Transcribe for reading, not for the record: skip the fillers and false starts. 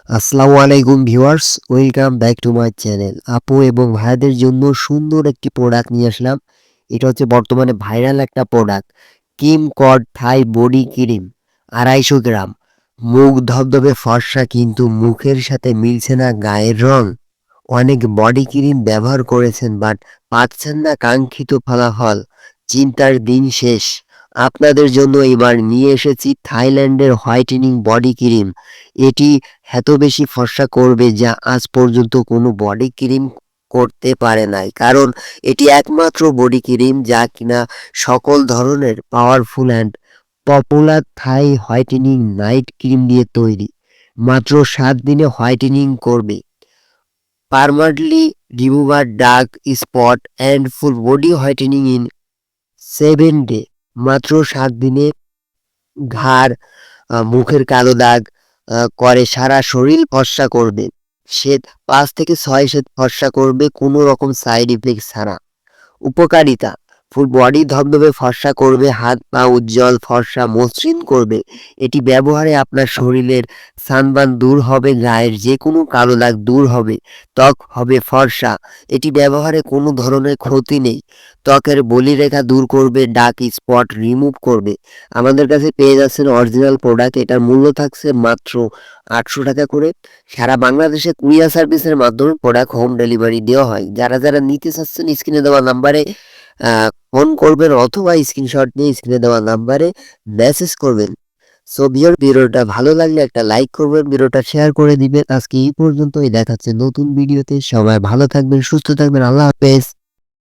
আসসালামু আলাইকুম viewers, welcome back to my channel. আপু এবং ভাইয়াদের জন্য সুন্দর একটি প্রোডাক্ট নিয়ে আসলাম। এটা হচ্ছে বর্তমানে ভাইরাল একটা product, Kim Kod Thai body cream, 250 gram. মুখ ধবধবে ফর্সা, কিন্তু মুখের সাথে মিলছে না গায়ের রং। অনেক বডি ক্রিম ব্যবহার করেছেন, বাট পাচ্ছেন না কাঙ্ক্ষিত ফলাফল। চিন্তার দিন শেষ। আপনাদের জন্য এবার নিয়ে এসেছি থাইল্যান্ডের হোয়াইটেনিং বডি ক্রিম। এটি এত বেশি ফর্সা করবে যা আজ পর্যন্ত কোনো বডি ক্রিম করতে পারে নাই, কারণ এটি একমাত্র বডি ক্রিম যা কিনা সকল ধরনের powerful and popular Thai whitening night cream দিয়ে তৈরি। মাত্র 7 দিনে হোয়াইটেনিং করবে, permanently remover dark spot and full body whitening in 7 day. মাত্র 7 দিনে ঘাড়, মুখের কালো দাগ করে সারা শরীর ফর্সা করবে। শ্বেত 5 থেকে 6 শ্বেত ফর্সা করবে কোনো রকম সাইড ইফেক্ট ছাড়া। উপকারিতা: ফুল বডি ধবধবে ফর্সা করবে, হাত পা উজ্জ্বল ফর্সা মসৃণ করবে। এটি ব্যবহারে আপনার শরীরের সানবার্ন দূর হবে, গায়ের যে কোনো কালো দাগ দূর হবে, ত্বক হবে ফর্সা। এটি ব্যবহারে কোনো ধরনের ক্ষতি নেই, ত্বকের বলিরেখা দূর করবে, ডার্ক স্পট রিমুভ করবে। আমাদের কাছে পেয়ে যাচ্ছেন অরিজিনাল প্রোডাক্ট। এটার মূল্য থাকছে মাত্র 800 টাকা করে। সারা বাংলাদেশে কুরিয়ার সার্ভিসের মাধ্যমে প্রোডাক্ট হোম ডেলিভারি দেওয়া হয়। যারা যারা নিতে চাচ্ছেন স্ক্রিনে দেওয়া নাম্বারে ফোন করবেন, অথবা স্ক্রিনশট নিয়ে স্ক্রিনে দেওয়া নাম্বারে মেসেজ করবেন। সো ভিডিওটা ভালো লাগলে একটা লাইক করবেন, ভিডিওটা শেয়ার করে দিবেন। আজকে এই পর্যন্তই, দেখাচ্ছে নতুন ভিডিওতে। সবাই ভালো থাকবেন, সুস্থ থাকবেন, আল্লাহ হাফেজ।